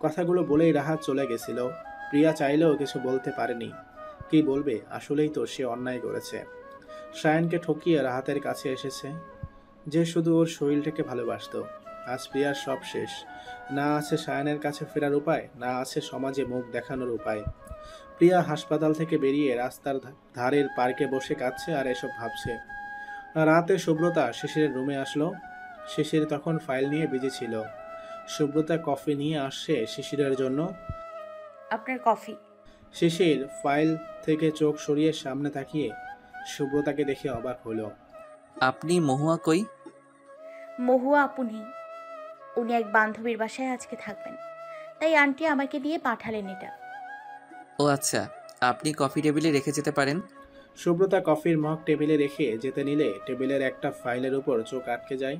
কথাগুলো বলেই রাহাত চলে গেছিল। প্রিয়া চাইলেও কিছু বলতে পারেনি। কি বলবে, আসলেই তো সে অন্যায় করেছে। সায়ানকে ঠকিয়ে রাহাতের কাছে এসেছে, যে শুধু ওর শরীরটাকে ভালোবাসতো। আজ প্রিয়ার সব শেষ। না আছে সায়ানের কাছে ফেরার উপায়, না আছে সমাজে মুখ দেখানোর উপায়। প্রিয়া হাসপাতাল থেকে বেরিয়ে রাস্তার ধারের পার্কে বসে কাঁদছে আর এসব ভাবছে। রাতে সুব্রতা শিশিরের রুমে আসলো। শিশির তখন ফাইল নিয়ে বিজি ছিল। সুব্রতা কফি নিয়ে আসছে শিশিরের জন্য। আপনার কফি। শিশির ফাইল থেকে চোখ সরিয়ে সামনে তাকিয়ে সুব্রতাকে দেখে অবাক হলো। আপনি মহুয়া কই? মহুয়া আপু নেই, উনি এক বান্ধবীর বাসায় আজকে থাকবেন, তাই আন্টি আমাকে দিয়ে পাঠালেন এটা। ও আচ্ছা, আপনি কফি টেবিলে রেখে যেতে পারেন। সুব্রতা কফির মগ টেবিলে রেখে যেতে নিলে টেবিলের একটা ফাইলের উপর চোখ আটকে যায়।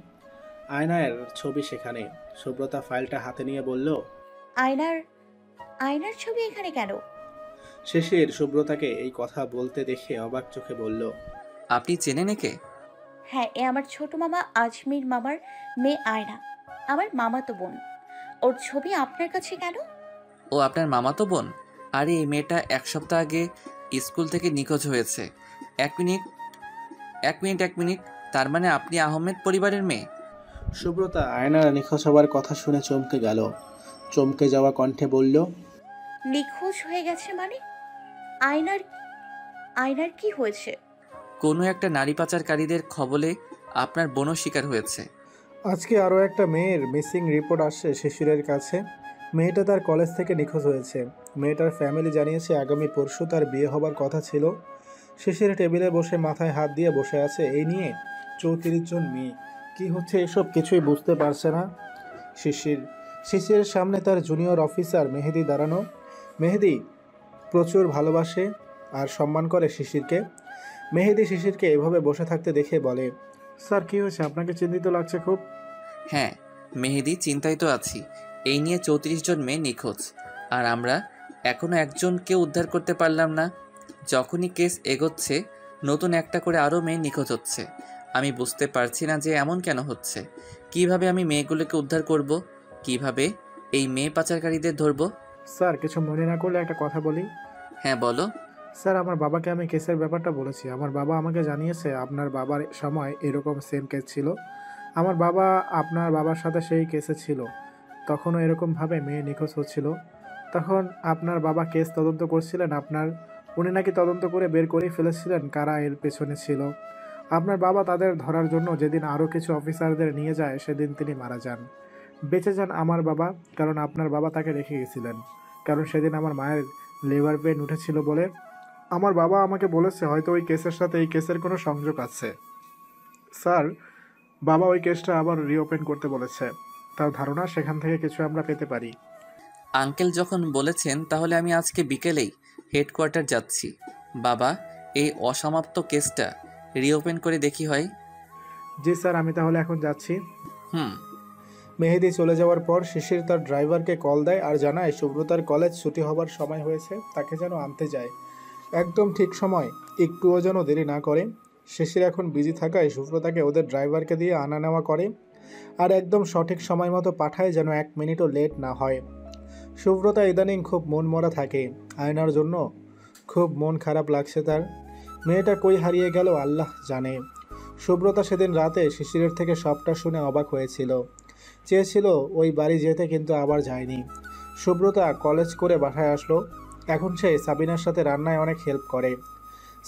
আয়নার ছবি সেখানে। সুব্রতা ফাইলটা হাতে নিয়ে বলল, আয়নার আয়নার ছবি এখানে কেন? শিশির সুব্রতাকে এই কথা বলতে দেখে অবাক চোখে বলল, আপনি চেনেন একে? হ্যাঁ, এ আমার ছোট মামা আজমির মামার মেয়ে আয়না, আমার মামাতো বোন। ওর ছবি আপনার কাছে কেন? ও আপনার মামাতো বোন? আরে এই মেয়েটা 1 সপ্তাহ আগে স্কুল থেকে নিখোঁজ হয়েছে। এক মিনিট, এক মিনিট, এক মিনিট। তার মানে আপনি আহমেদ পরিবারের মেয়ে? সুব্রতা আয়নার নিখোঁজ হবার কথা শুনে চমকে গেল। চমকে যাওয়া কণ্ঠে বলল, নিখোঁজ হয়ে গেছে মানে? আয়নার আয়নার কি হয়েছে? কোনো একটা নারী পাচারকারীদের খবলে আপনার বোনও শিকার হয়েছে। আজকে আরও একটা মেয়ের মিসিং রিপোর্ট আসছে শিশিরের কাছে। মেয়েটা তার কলেজ থেকে নিখোঁজ হয়েছে। মেয়েটার ফ্যামিলি জানিয়েছে আগামী পরশু তার বিয়ে হবার কথা ছিল। শিশির টেবিলে বসে মাথায় হাত দিয়ে বসে আছে। এই নিয়ে 34 জন মেয়ে। কি হচ্ছে এসব কিছুই বুঝতে পারছে না শিশির। শিশিরের সামনে তার জুনিয়র অফিসার মেহেদি দাঁড়ানো। মেহেদি প্রচুর ভালোবাসে আর সম্মান করে শিশিরকে। মেহেদি শিশিরকে এভাবে বসে থাকতে দেখে বলে, স্যার কি হয়েছে, আপনাকে চিন্তিত লাগছে খুব? হ্যাঁ মেহেদি, চিন্তায় তো আছি। এই নিয়ে 34 জন মেয়ে নিখোঁজ, আর আমরা এখনো একজনকে উদ্ধার করতে পারলাম না। যখনই কেস এগোচ্ছে নতুন একটা করে আরও মেয়ে নিখোঁজ হচ্ছে। আমি বুঝতে পারছি না যে এমন কেন হচ্ছে। কিভাবে আমি মেয়েগুলোকে উদ্ধার করব? কিভাবে এই মেয়ে পাচারকারীদের ধরব? স্যার কিছু মনে না করলে একটা কথা বলি। হ্যাঁ বলো। স্যার আমার বাবাকে আমি কেসের ব্যাপারটা বলেছি। আমার বাবা আমাকে জানিয়েছে আপনার বাবার সময় এরকম সেম কেস ছিল। আমার বাবা আপনার বাবার সাথে সেই কেসে ছিল। তখনও এরকমভাবে মেয়ে নিখোঁজ হচ্ছিল। তখন আপনার বাবা কেস তদন্ত করছিলেন। উনি নাকি তদন্ত করে বের করে ফেলেছিলেন কারা এর পেছনে ছিল। আপনার বাবা তাদের ধরার জন্য যেদিন আরও কিছু অফিসারদের নিয়ে যায় সেদিন তিনি মারা যান। বেঁচে যান আমার বাবা, কারণ আপনার বাবা তাকে রেখে গেছিলেন। কারণ সেদিন আমার মায়ের লিভার পেন উঠেছিল বলে আমার বাবা আমাকে বলেছে হয়তো ওই কেসের সাথে এই কেসের কোনো সংযোগ আছে। স্যার বাবা ওই কেসটা আবার রিওপেন করতে বলেছে। তার ধারণা সেখান থেকে কিছু আমরা পেতে পারি। আঙ্কেল যখন বলেছেন তাহলে আমি আজকে বিকেলেই হেডকোয়ার্টার যাচ্ছি। বাবা, এই অসমাপ্ত কেসটা রিওপেন করে দেখি হয়। জি স্যার, আমি তাহলে এখন যাচ্ছি। হুম। মেহেদি চলে যাওয়ার পর শিশির তার ড্রাইভারকে কল দেয় আর জানায় সুব্রতার কলেজ ছুটি হবার সময় হয়েছে, তাকে যেন আনতে যায়। একদম ঠিক সময়, একটুও যেন দেরি না করে। শিশির এখন বিজি থাকায় সুব্রতাকে ওদের ড্রাইভারকে দিয়ে আনা নেওয়া করে আর একদম সঠিক সময় মতো পাঠায় যেন 1 মিনিটও লেট না হয়। সুব্রতা ইদানিং খুব মন মরা থাকে। আয়নার জন্য খুব মন খারাপ লাগছে তার। মেয়েটা কই হারিয়ে গেল আল্লাহ জানে। সুব্রতা সেদিন রাতে শিশিরের থেকে সবটা শুনে অবাক হয়েছিল। চেয়েছিল ওই বাড়ি যেতে, কিন্তু আবার যায়নি। সুব্রতা কলেজ করে বাসায় আসলো। এখন সে সাবিনার সাথে রান্নায় অনেক হেল্প করে।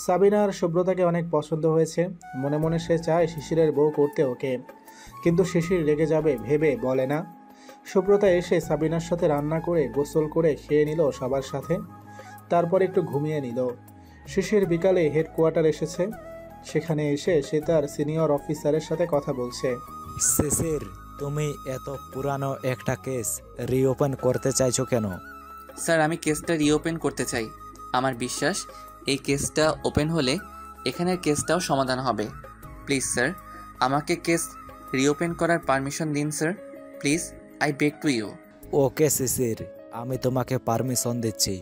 সাবিনার সুব্রতাকে অনেক পছন্দ হয়েছে। মনে মনে সে চায় শিশিরের বউ করতে ওকে, কিন্তু শিশির রেগে যাবে ভেবে বলে না। সুব্রতা এসে সাবিনার সাথে রান্না করে গোসল করে খেয়ে নিল সবার সাথে। তারপর একটু ঘুমিয়ে নিল। শিশির বিকালে হেডকোয়ার্টার এসেছে। সেখানে এসে সে তার সিনিয়র অফিসারের সাথে কথা বলছে। শিশির, তুমি এত পুরানো একটা কেস রিওপেন করতে চাইছো কেন? স্যার আমি কেসটা রিওপেন করতে চাই। আমার বিশ্বাস এই কেসটা ওপেন হলে এখানের কেসটাও সমাধান হবে। প্লিজ স্যার, আমাকে কেস রিওপেন করার পারমিশন দিন sir, please, I beg to you. Okay Shishir, আমি তোমাকে পারমিশন দিচ্ছি।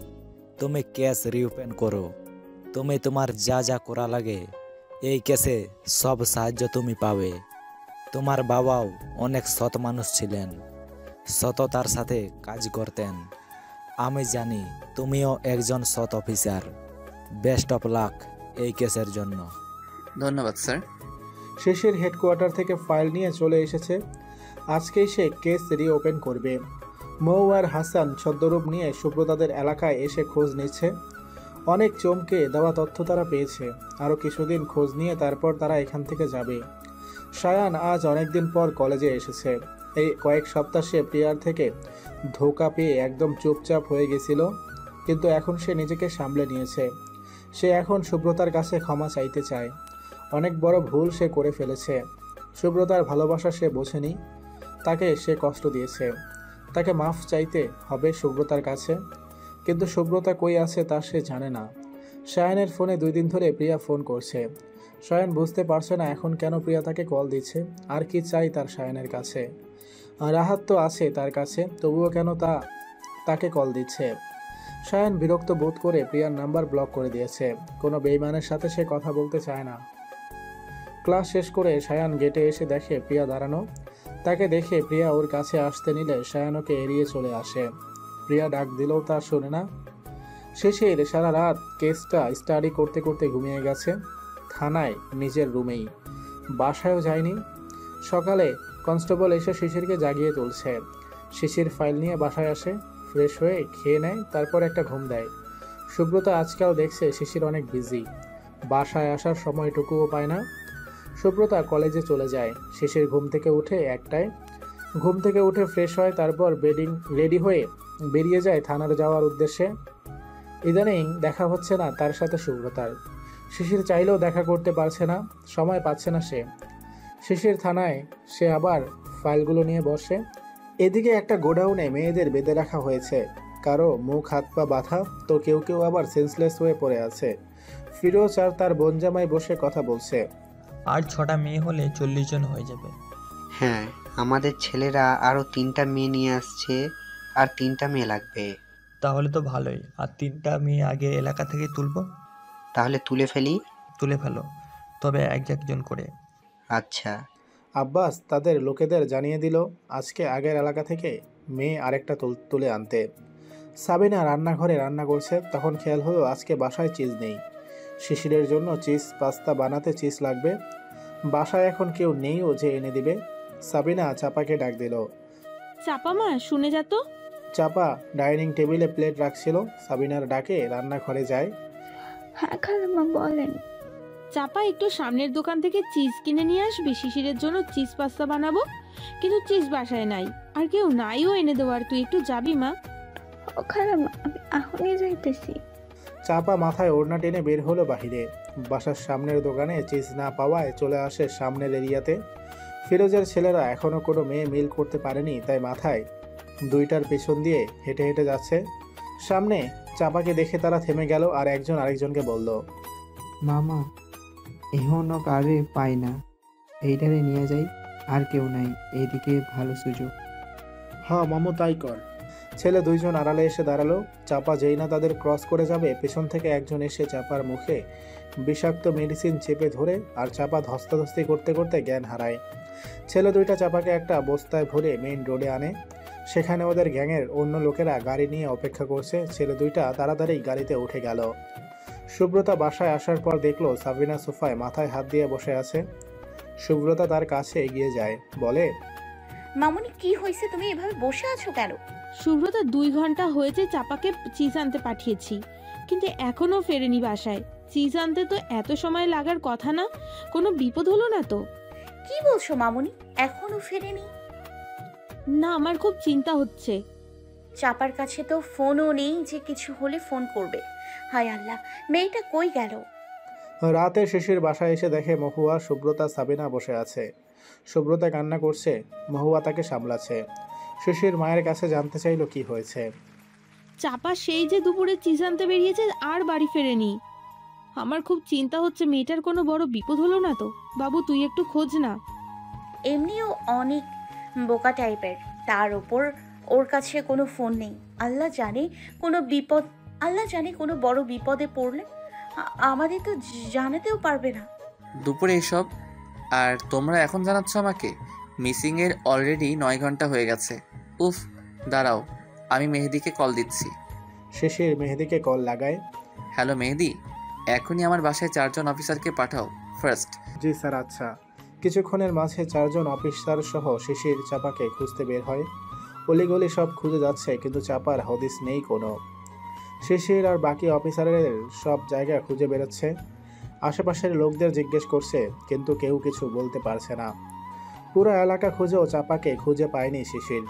তুমি কেস রিওপেন করো। তুমি তোমার যা যা করা লাগে, এই কেসে সব সাহায্য তুমি পাবে। তোমার বাবাও অনেক সৎ মানুষ ছিলেন। সততার সাথে কাজ করতেন। আমি জানি তুমিও একজন সৎ অফিসার। বেস্ট অফ লাক এই কেসের জন্য। ধন্যবাদ স্যার। শিশির হেডকোয়ার্টার থেকে ফাইল নিয়ে চলে এসেছে। আজকেই সে কেস রিওপেন করবে। মৌ আর হাসান ছদ্মরূপ নিয়ে সুব্রতাদের এলাকায় এসে খোঁজ নিচ্ছে। অনেক চমকে দেওয়া তথ্য তারা পেয়েছে। আরও কিছুদিন খোঁজ নিয়ে তারপর তারা এখান থেকে যাবে। সায়ান আজ অনেকদিন পর কলেজে এসেছে। এই কয়েক সপ্তাহ সে প্রিয়ার থেকে ধোঁকা পেয়ে একদম চুপচাপ হয়ে গেছিল, কিন্তু এখন সে নিজেকে সামলে নিয়েছে। সে এখন সুব্রতার কাছে ক্ষমা চাইতে চায়। অনেক বড় ভুল সে করে ফেলেছে। সুব্রতার ভালোবাসা সে বোঝেনি, তাকে সে কষ্ট দিয়েছে। তাকে মাফ চাইতে হবে সুব্রতার কাছে, কিন্তু সুব্রতা কই আছে তা সে জানে না। সায়ানের ফোনে 2 দিন ধরে প্রিয়া ফোন করছে। সায়ান বুঝতে পারছে না এখন কেন প্রিয়া তাকে কল দিচ্ছে, আর কি চাই তার সায়ানের কাছে। আর রাহাত তো আছে তার কাছে, তবুও কেন তাকে কল দিচ্ছে। সায়ান বিরক্ত বোধ করে প্রিয়ার নাম্বার ব্লক করে দিয়েছে। কোনো বেইমানের সাথে সে কথা বলতে চায় না। ক্লাস শেষ করে সায়ান গেটে এসে দেখে প্রিয়া দাঁড়ানো। তাকে দেখে প্রিয়া ওর কাছে আসতে নিলে সায়ান ওকে এড়িয়ে চলে আসে। প্রিয়া ডাক দিলেও তা শোনে না। শেষের সারা রাত কেসটা স্টাডি করতে করতে ঘুমিয়ে গেছে। থানায় নিজের রুমেই, বাসায়ও যায়নি। সকালে কনস্টেবল এসে শিশিরকে জাগিয়ে তুলছে। শিশির ফাইল নিয়ে বাসায় আসে, ফ্রেশ হয়ে খেয়ে নেয়, তারপর একটা ঘুম দেয়। সুব্রতা আজকাল দেখছে শিশির অনেক বিজি, বাসায় আসার সময়টুকুও পায় না। সুব্রতা কলেজে চলে যায়। শিশির ঘুম থেকে উঠে ফ্রেশ হয়, তারপর রেডি হয়ে বেরিয়ে যায় থানার যাওয়ার উদ্দেশ্যে। ইদানিং দেখা হচ্ছে না তার সাথে সুব্রতার। শিশির চাইলেও দেখা করতে পারছে না, সময় পাচ্ছে না সে। শিশির থানায় সে আবার ফাইলগুলো নিয়ে বসে। এদিকে একটা গোডাউনে মেয়েদের বেঁধে রাখা হয়েছে। কারো মুখ হাত পা বাঁধা, তো কেউ কেউ আবার সেন্সলেস হয়ে পড়ে আছে। ফিরোজ আর তার বোনজামাই বসে কথা বলছে। আর 6টা মেয়ে হলে 40 জন হয়ে যাবে। হ্যাঁ, আমাদের ছেলেরা আরো 3টা মেয়ে নিয়ে আসছে, আর 3টা মেয়ে লাগবে। তাহলে তো ভালোই। আর 3টা মেয়ে আগে এলাকা থেকে তুলবো। তাহলে তুলে ফেলি? তুলে ফেলো, তবে একজন করে। আচ্ছা। আব্বাস তাদের লোকেদের জানিয়ে দিল আজকে আগের এলাকা থেকে মেয়ে আরেকটা তুলে আনতে। সাবিনা রান্নাঘরে রান্না করছে, তখন খেয়াল হলো আজকে বাসায় চিজ নেই। শিশিরের জন্য চিজ পাস্তা বানাতে চিজ লাগবে। বাসায় এখন কেউ নেইও যে এনে দিবে। সাবিনা চাপাকে ডাক দিল। চাপা মা, শুনে যা তো। চাপা ডাইনিং টেবিলে প্লেট রাখছিল, সাবিনার ডাকে রান্নাঘরে যায়। হ্যাঁ খালাম্মা বলেন। চাপা, একটু সামনের দোকান থেকে চিজ কিনে নিয়ে আসবি, শিশিরের জন্য চিজ পাস্তা বানাবো। কিন্তু চিজ বাসায় নাই, আর কেউ নাইও এনে দেওয়ার। তুই একটু যাবি মা? ও খালাম্মা, আমি এখনই যাইতেছি। চাপা মাথায় ওড়না টেনে বের হলো বাহিরে। বাসার সামনের দোকানে চিজ না পাওয়ায় চলে আসে সামনের এরিয়াতে। ফিরোজের ছেলেরা এখনও কোনো মেয়ে মিল করতে পারেনি, তাই মাথায় 2টার পেছন দিয়ে হেঁটে হেঁটে যাচ্ছে। সামনে চাপাকে দেখে তারা থেমে গেল, আর একজন আরেকজনকে বলল, মামা এখনো কারে পাই না, এইটারে নিয়ে যাই। আর কেউ নাই, এইদিকে ভালো সুযোগ। হ্যাঁ মামু তাই কর। ছেলে 2জন আড়ালে এসে দাঁড়ালো। চাপা যেই না তাদের ক্রস করে যাবে, পেছন থেকে একজন এসে চাপার মুখে বিষাক্ত মেডিসিন চেপে ধরে, আর চাপা ধস্তাধস্তি করতে করতে জ্ঞান হারায়। ছেলে 2টা চাপাকে একটা বস্তায় ভরে মেইন রোডে আনে। সেখানে ওদের গ্যাংয়ের অন্য লোকেরা গাড়ি নিয়ে অপেক্ষা করছে। ছেলে 2টা তাড়াতাড়ি গাড়িতে উঠে গেল। সুব্রতা বাসায় আসার পর দেখলো সাবিনা সোফায় মাথায় হাত দিয়ে বসে আছে। সুব্রতা তার কাছে এগিয়ে যায়, বলে, মামুনি কি হয়েছে, তুমি এভাবে বসে আছো কেন? সুব্রতা, 2 ঘন্টা হয়েছে চাপাকে চিজ আনতে পাঠিয়েছি, কিন্তু এখনো ফেরেনি বাসায়। চিজ আনতে তো এত সময় লাগার কথা না। কোনো বিপদ হলো না তো? কি বলছো মামুনি, এখনো ফেরেনি? না, আমার খুব চিন্তা হচ্ছে। চাপার কাছে তো ফোনও নেই যে কিছু হলে ফোন করবে। হায় আল্লাহ, মেয়েটা কই গেল? রাতে শিশির বাসায় এসে দেখে মহুয়া, সুব্রতা, সাবিনা বসে আছে। সুব্রতা কান্না করছে, মহুয়া তাকে সামলাচ্ছে। শিশির মায়ের কাছে জানতে চাইল কি হয়েছে। চাপা সেই যে দুপুরে চিজ আনতে বেরিয়েছে, আর বাড়ি ফেরেনি। আমার খুব চিন্তা হচ্ছে, মেয়েটার কোনো বড় বিপদ হলো না তো? বাবু, তুই একটু খোঁজ না। এমনিও অনেক বোকা টাইপের, তার ওপর ওর কাছে কোনো ফোন নেই। আল্লাহ জানে কোনো বড় বিপদে পড়লে আমাদের তো জানাতেও পারবে না। দুপুরে এসব আর তোমরা এখন জানাচ্ছ আমাকে? মিসিংয়ের অলরেডি 9 ঘন্টা হয়ে গেছে। উফ, দাঁড়াও, আমি মেহেদিকে কল দিচ্ছি। শিশির মেহেদিকে কল লাগায়। হ্যালো মেহেদি, এখনই আমার বাসায় 4 জন অফিসারকে পাঠাও ফার্স্ট। জি স্যার, আচ্ছা। কিছুক্ষণের মাঝে 4 জন অফিসার সহ শিশির চাপাকে খুঁজতে বের হয়। অলিগলি সব খুঁজে যাচ্ছে, কিন্তু চাপার হদিস নেই কোনো। শিশির আর বাকি অফিসারের সব জায়গা খুঁজে বেরোচ্ছে। আশেপাশের লোকদের জিজ্ঞেস করছে, কিন্তু কেউ কিছু বলতে পারছে না। পুরো এলাকা খুঁজেও চাপাকে খুঁজে পায়নি শিশির।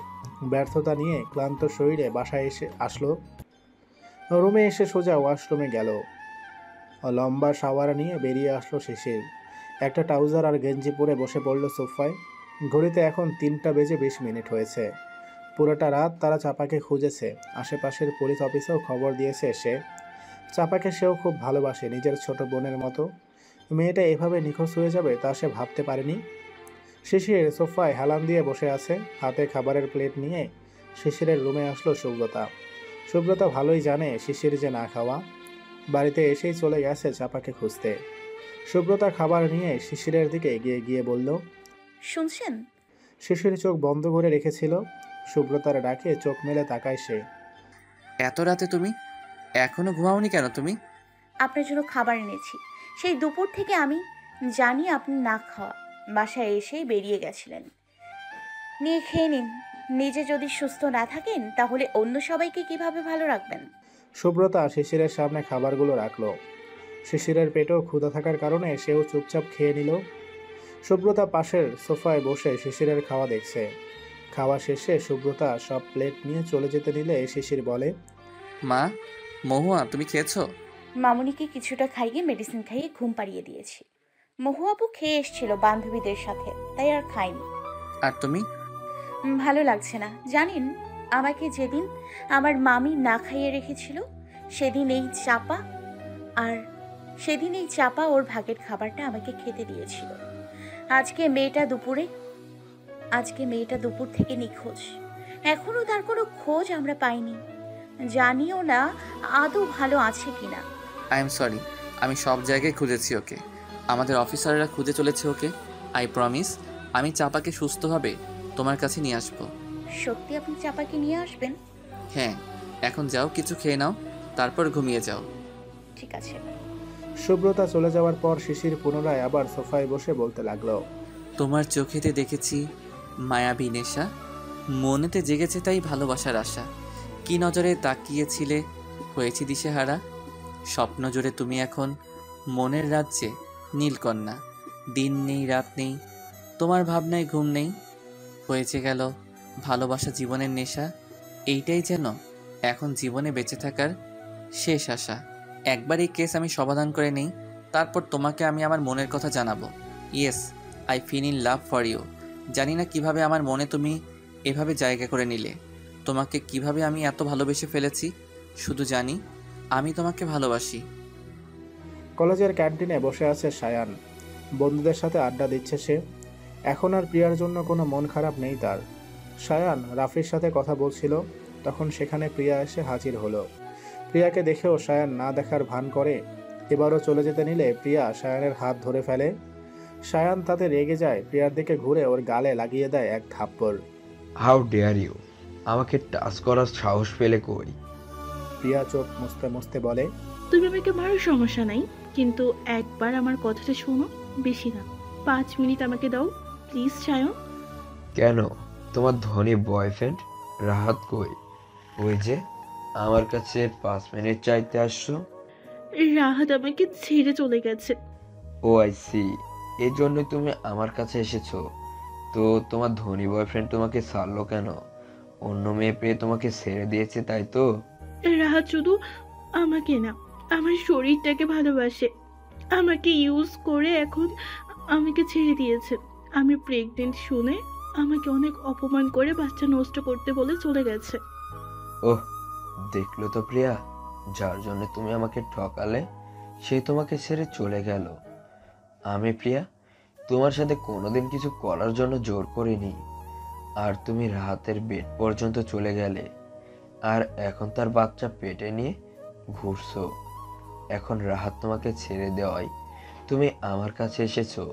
ব্যর্থতা নিয়ে ক্লান্ত শরীরে বাসায় আসলো। রুমে এসে সোজা ওয়াশরুমে গেল। লম্বা শাওয়ার নিয়ে বেরিয়ে আসলো শিশির। একটা ট্রাউজার আর গেঞ্জি পরে বসে পড়ল সোফায়। ঘড়িতে এখন 3:20 হয়েছে। পুরোটা রাত তারা চাপাকে খুঁজেছে। আশেপাশের পুলিশ অফিসেও খবর দিয়েছে সে। চাপাকে সেও খুব ভালোবাসে, নিজের ছোট বোনের মতো। মেয়েটা এভাবে নিখোঁজ হয়ে যাবে তা সে ভাবতে পারেনি। শিশির সোফায় হেলান দিয়ে বসে আছে, হাতে খাবারের প্লেট নিয়ে শিশিরের রুমে আসলো সুব্রতা। সুব্রতা ভালোই জানে শিশির যে না খাওয়া। বাড়িতে এসেই চলে গেছে চাপাকে খুঁজতে। সুব্রতা খাবার নিয়ে শিশিরের দিকে এগিয়ে গিয়ে বলল, শুনছেন? শিশির চোখ বন্ধ করে রেখেছিল। সুব্রতার ডাকে চোখ মেলে তাকায় সে। এত রাতে তুমি এখনো ঘুমাওনি কেন তুমি? আপনার জন্য খাবার এনেছি। সেই দুপুর থেকে আমি জানি আপনি না খাওয়া। বাসায় এসেই বেরিয়ে গেছিলেন। নিয়ে খেয়ে নিন। নিজে যদি সুস্থ না থাকেন তাহলে অন্য সবাইকে কিভাবে ভালো রাখবেন? সুব্রতা শিশিরের সামনে খাবারগুলো রাখলো। শিশিরের পেটেও ক্ষুধা থাকার কারণে সেও চুপচাপ খেয়ে নিল। সুব্রতা পাশের সোফায় বসে শিশিরের খাওয়া দেখছে। খাওয়া শেষে সুব্রতা সব প্লেট নিয়ে চলে যেতে নিলে শিশির বলে, মা, মহুয়া, তুমি খেয়েছো? মামুনিকে কিছুটা খাইয়ে মেডিসিন খাইয়ে ঘুম পাড়িয়ে দিয়েছি। মহুয়াবু খেয়ে এসেছিল বান্ধবীদের সাথে, তাই আর খাইনি। আর তুমি? ভালো লাগছে না। জানেন, আমাকে যেদিন আমার মামি না খাইয়ে রেখেছিল সেদিন এই চাপা ওর ভাগের খাবারটা আমাকে খেতে দিয়েছিল। আজকে মেয়েটা দুপুর থেকে নিখোঁজ। এখনো তার কোনো খোঁজ আমরা পাইনি। জানিও না আদৌ ভালো আছে কিনা। আই এম সরি, আমি সব জায়গায় খুঁজেছি ওকে। আমাদের অফিসাররা খুঁজে চলেছে ওকে। আই প্রমিস, আমি চাপাকে সুস্থভাবে তোমার কাছে নিয়ে আসবো। সত্যি আপনি চাপাকে নিয়ে আসবেন? হ্যাঁ, এখন যাও, কিছু খেয়ে নাও, তারপর ঘুমিয়ে যাও। ঠিক আছে। সুব্রতা চলে যাওয়ার পর শিশির পুনরায় আবার সোফায় বসে বলতে লাগলো, তোমার চোখেতে দেখেছি মায়াবী নেশা, মনেতে জেগেছে তাই ভালোবাসার আশা। কি নজরে তাকিয়েছিলে, হয়েছি দিশেহারা। স্বপ্ন জুড়ে তুমি এখন মনের রাজ্যে নীলকন্যা। দিন নেই রাত নেই, তোমার ভাবনায় ঘুম নেই। হয়েছে গেল ভালোবাসা জীবনের নেশা। এইটাই যেন এখন জীবনে বেঁচে থাকার শেষ আশা। একবার এই কেস আমি সমাধান করে নেই, তারপর তোমাকে আমি আমার মনের কথা জানাবো। Yes, I feel in love for you. জানি না কিভাবে আমার মনে তুমি এভাবে জায়গা করে নিলে, তোমাকে কিভাবে আমি এত ভালোবেসে ফেলেছি। শুধু জানি আমি তোমাকে ভালোবাসি। কলেজের ক্যান্টিনে বসে আছে সায়ান। বন্ধুদের সাথে আড্ডা দিচ্ছে সে। এখন আর প্রিয়ার জন্য কোনো মন খারাপ নেই তার। সায়ান রাফির সাথে কথা বলছিল, তখন সেখানে প্রিয়া এসে হাজির হলো। প্রিয়াকে দেখেও সায়ান না দেখার ভান করে। এবারও চলে যেতে নিলে প্রিয়া সায়ানের হাত ধরে ফেলে। সায়ান তাতে রেগে যায়, প্রিয়ার দিকে ঘুরে ওর গালে লাগিয়ে দেয় এক থাপ্পড়। হাউ ডেয়ার ইউ, আমাকে টাচ করার সাহস পেলে কই? প্রিয়া চোখ মুছতে মুছতে বলে, তুমি আমাকে মারো, সমস্যা নাই, কিন্তু একবার আমার কথাটা শোনো। বেশি না, 5 মিনিট আমাকে দাও প্লিজ সায়ন। কেন, তোমার ধনী বয়ফ্রেন্ড রাহাত কই? ওই যে আমার কাছে 5 মিনিট চাইতে আসছো। রাহাত আমাকে ছেড়ে চলে গেছে। ও আই সি, এই জন্যই তুমি আমার কাছে এসেছো। তো তোমার ধনী বয়ফ্রেন্ড তোমাকে ছাড়লো কেন? অন্য মেয়ে পেয়ে তোমাকে ছেড়ে দিয়েছে, তাই তো? রাহাত শুধু আমাকে না, আমার শরীরটাকে ভালোবাসে। আমাকে ইউজ করে এখন আমাকে ছেড়ে দিয়েছে। আমি প্রেগনেন্ট শুনে আমাকে অনেক অপমান করে বাচ্চা নষ্ট করতে বলে চলে গেছে। ওহ, দেখলো তো প্রিয়া, যার জন্য তুমি আমাকে ঠকালে সে তোমাকে ছেড়ে চলে গেল। আমি প্রিয়া তোমার সাথে কোনোদিন কিছু করার জন্য জোর করিনি, আর তুমি রাহাতের বেড পর্যন্ত চলে গেলে, আর এখন তার বাচ্চা পেটে নিয়ে ঘুরছো। এখন রাহাত তোমাকে ছেড়ে দেওয়ায় তুমি আমার কাছে এসেছো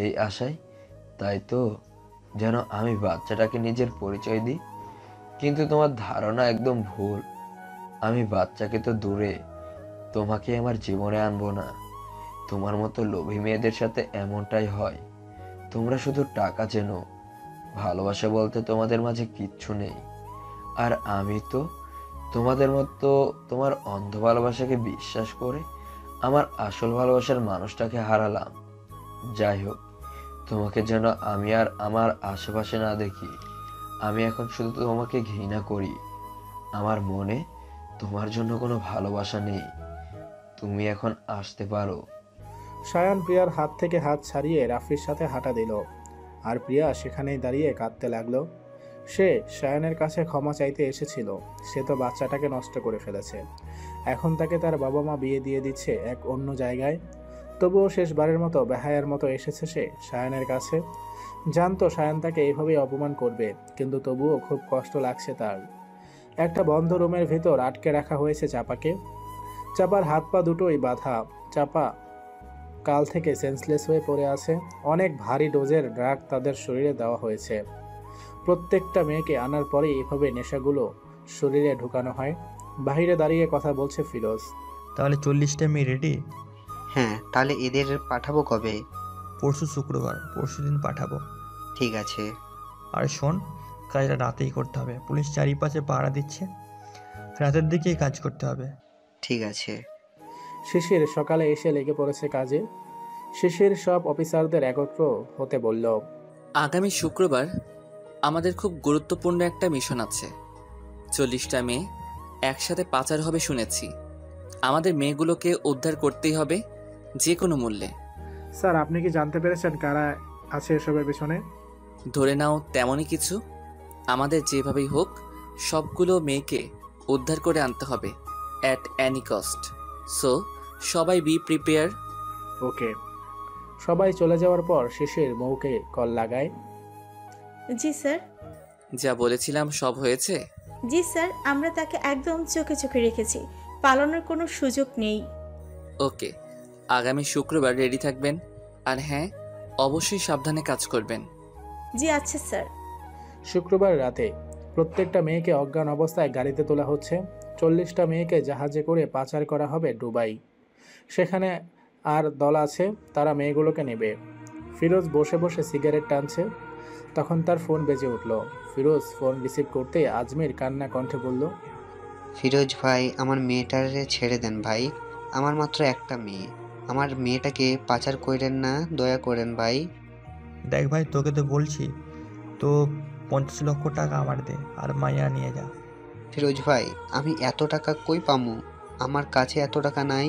এই আশায়, তাই তো? যেন আমি বাচ্চাটাকে নিজের পরিচয় দিই। কিন্তু তোমার ধারণা একদম ভুল। আমি বাচ্চাকে তো দূরে, তোমাকে আমার জীবনে আনবো না। তোমার মতো লোভী মেয়েদের সাথে এমনটাই হয়। তোমরা শুধু টাকা চেনো, ভালোবাসা বলতে তোমাদের মাঝে কিচ্ছু নেই। আর আমি তো তোমাদের মতো তোমার অন্ধ ভালোবাসাকে বিশ্বাস করে আমার আসল ভালোবাসার মানুষটাকে হারালাম। যাই হোক, তোমাকে যেন আমি আর আমার আশেপাশে না দেখি। আমি এখন শুধু তোমাকে ঘৃণা করি। আমার মনে তোমার জন্য কোনো ভালোবাসা নেই। তুমি এখন আসতে পারো। সায়ান প্রিয়ার হাত থেকে হাত ছাড়িয়ে রাফির সাথে হাঁটা দিল, আর প্রিয়া সেখানেই দাঁড়িয়ে কাঁদতে লাগলো। সে সায়ানের কাছে ক্ষমা চাইতে এসেছিল। সে তো বাচ্চাটাকে নষ্ট করে ফেলেছে। এখন তাকে তার বাবা মা বিয়ে দিয়ে দিচ্ছে এক অন্য জায়গায়। তবুও শেষবারের মতো বেহায়ার মতো এসেছে সে সায়ানের কাছে। জানতো সায়ান তাকে এইভাবেই অপমান করবে, কিন্তু তবুও খুব কষ্ট লাগছে তার। একটা বন্ধ রুমের ভেতর আটকে রাখা হয়েছে চাপাকে। চাপার হাত পা দুটোই বাঁধা। চাপা কাল থেকে সেন্সলেস হয়ে পড়ে আছে। অনেক ভারী ডোজের ড্রাগ তাদের শরীরে দেওয়া হয়েছে। প্রত্যেকটা মেয়েকে আনার পরেই এভাবে নেশাগুলো শরীরে ঢুকানো হয়। বাহিরে দাঁড়িয়ে কথা বলছে ফিরোজ। তাহলে 40টা মেয়ে রেডি? হ্যাঁ, তাহলে এদের পাঠাবো কবে? পরশু শুক্রবার, পরশু দিন পাঠাবো। ঠিক আছে। আর শোন, কাজটা রাতেই করতে হবে। পুলিশ চারিপাশে পাহারা দিচ্ছে, রাতের দিকেই কাজ করতে হবে। ঠিক আছে। শিশির সকালে এসে লেগে পড়েছে কাজে। শিশির সব অফিসারদের একত্র হতে বলল। আগামী শুক্রবার আমাদের খুব গুরুত্বপূর্ণ একটা মিশন আছে। 40টা মেয়ে একসাথে পাচার হবে শুনেছি। আমাদের মেয়েগুলোকে উদ্ধার করতেই হবে যে কোনো মূল্যে। স্যার, আপনি কি জানতে পেরেছেন কারা আছে এসবের পেছনে? ধরে নাও তেমনই কিছু। আমাদের যেভাবেই হোক সবগুলো মেয়েকে উদ্ধার করে আনতে হবে অ্যাট অ্যানি কস্ট। সো সবাই বি প্রিপেয়ার। ওকে। সবাই চলে যাওয়ার পর শিশির মৌকে কল লাগায়। জি স্যার। যা বলেছিলাম সব হয়েছে? জি স্যার, আমরা তাকে একদম চোখে চোখে রেখেছি, পালানোর কোনো সুযোগ নেই। ওকে, আগামী শুক্রবার রেডি থাকবেন। আর হ্যাঁ, অবশ্যই সাবধানে কাজ করবেন। জি আচ্ছা স্যার। শুক্রবার রাতে প্রত্যেকটা মেয়েকে অজ্ঞান অবস্থায় গাড়িতে তোলা হচ্ছে। 40টা মেয়েকে জাহাজে করে পাচার করা হবে দুবাই। সেখানে আর দল আছে, তারা মেয়েগুলোকে নেবে। ফিরোজ বসে বসে সিগারেট টানছে। তখন তার ফোন বেজে উঠল। ফিরোজ ফোন রিসিভ করতে আজমির কান্না কণ্ঠে বলল, ফিরোজ ভাই, আমার মেয়েটারে ছেড়ে দেন ভাই। আমার মাত্র একটা মেয়ে। আমার মেয়েটাকে পাচার করেন না, দয়া করেন ভাই। দেখ ভাই, তোকে তো বলছি, তো 50 লক্ষ টাকা আমার দে আর মাইয়া নিয়ে যা। ফিরোজ ভাই, আমি এত টাকা কই পামু? আমার কাছে এত টাকা নাই।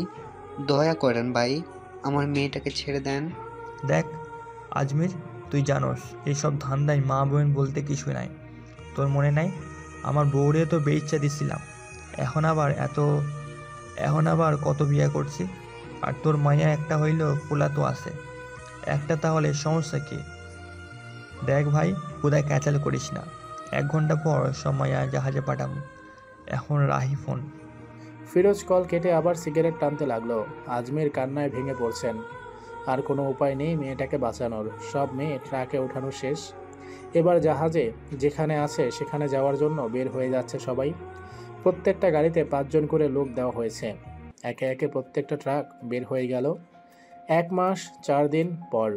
দয়া করেন ভাই, আমার মেয়েটাকে ছেড়ে দেন। দেখ আজমির, তুই জানোস এইসব ধান্দায় মা বোন বলতে কিছু নাই। তোর মনে নাই আমার বউরে তো বেইচ্ছা দিছিলাম, এখন আবার কত বিয়ে করছি। আর তোর মাইয়া একটা হইলেও পোলা তো আছে একটা, তাহলে সমস্যা কি? দেখ ভাই, কোথায় ক্যাচাল করিস না। 1 ঘন্টা পর সব মাইয়া জাহাজে পাঠাবো। এখন রাহি ফোন। ফিরোজ কল কেটে আবার সিগারেট টানতে লাগলো। আজমির কান্নায় ভেঙে পড়ছেন। আর কোনো উপায় নেই মেয়েটাকে বাঁচানোর। সব মেয়ে ট্রাকে ওঠানো শেষ। এবার জাহাজে যেখানে আছে সেখানে যাওয়ার জন্য বের হয়ে যাচ্ছে সবাই। প্রত্যেকটা গাড়িতে 5 জন করে লোক দেওয়া হয়েছে। একে একে প্রত্যেকটা ট্রাক বের হয়ে গেল। 1 মাস 4 দিন পর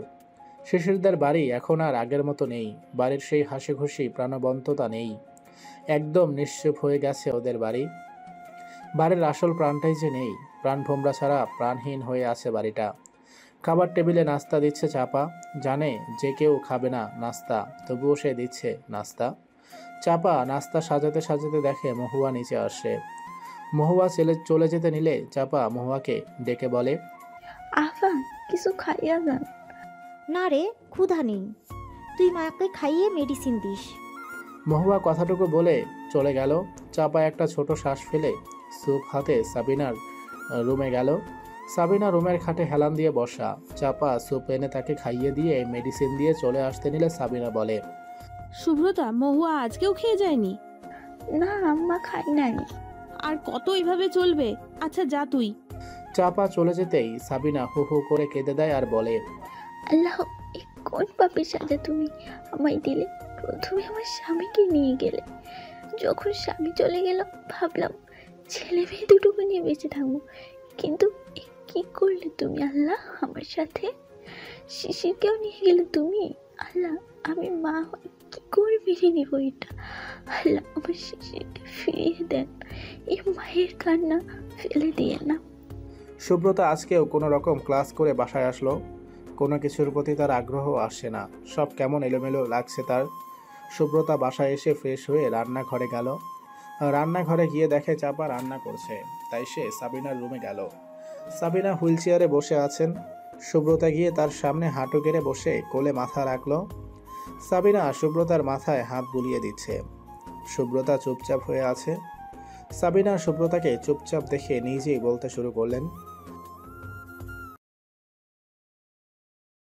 শিশিরদের বাড়ি এখন আর আগের মতো নেই। বাড়ির সেই হাসি খুশি প্রাণবন্ততা নেই। একদম নিশ্চুপ হয়ে গেছে ওদের বাড়ি। বাড়ির আসল প্রাণটাই যে নেই। প্রাণভোমরা ছাড়া প্রাণহীন হয়ে আছে বাড়িটা। খাবার টেবিলে নাস্তা দিচ্ছে চাপা। জানে যে কেউ খাবে না নাস্তা, তবুও সে দিচ্ছে নাস্তা। চাপা নাস্তা সাজাতে সাজাতে দেখে মহুয়া নিচে আসে। মহুয়া চলে যেতে নিলে চাপা মহুয়াকে ডেকে বলে, আফা, কিছু খাইয়া যান। না রে, ক্ষুধা নেই, তুই মাকে খাইয়ে মেডিসিন দিস। মহুয়া কথাটুকু বলে চলে গেল। চাপা একটা ছোট শ্বাস ফেলে স্যুপ হাতে সাবিনার রুমে গেল। সাবিনা রুমের খাটে হেলান দিয়ে বসা। চাপা স্যুপ এনে তাকে খাইয়ে দিয়ে মেডিসিন দিয়ে চলে আসতে নিলে সাবিনা বলে, শুভ্রতা, মহুয়া আজকেও খেয়ে যায়নি? না আম্মা, খাই নাই। আর কত এইভাবে চলবে? আচ্ছা যা তুই। চাপা চলে যেতেই সাবিনা হু হু করে কেঁদে দেয় আর বলে, আল্লাহ, এ কোন পাপের সাথে তুমি আমায় দিলে? প্রথমে আমার স্বামীকে নিয়ে গেলে, যখন স্বামী চলে গেল ভাবলাম ছেলে মেয়ে দুটোকে নিয়ে বেঁচে থাকবো, কিন্তু এ কি করলে তুমি আল্লাহ আমার সাথে? শিশিরকেও নিয়ে গেলে তুমি আল্লাহ। আমি মা হয়ে কি করে মেনে নিব এটা? আল্লাহ আমার শিশিরকে ফিরিয়ে দেন, এই মায়ের কান্না ফেলে দিয়ে না। সুব্রতা আজকেও কোনো রকম ক্লাস করে বাসায় আসলো। কোনো কিছুর প্রতি তার আগ্রহ আসছে না, সব কেমন এলোমেলো লাগছে তার। সুব্রতা বাসায় এসে ফ্রেশ হয়ে রান্নাঘরে গেল। রান্নাঘরে গিয়ে দেখে চাপা রান্না করছে, তাই সে সাবিনার রুমে গেল। সাবিনা হুইল চেয়ারে বসে আছেন। সুব্রতা গিয়ে তার সামনে হাঁটু গেড়ে বসে কোলে মাথা রাখলো। সাবিনা সুব্রতার মাথায় হাত বুলিয়ে দিচ্ছে। সুব্রতা চুপচাপ হয়ে আছে। সাবিনা সুব্রতাকে চুপচাপ দেখে নিজেই বলতে শুরু করলেন,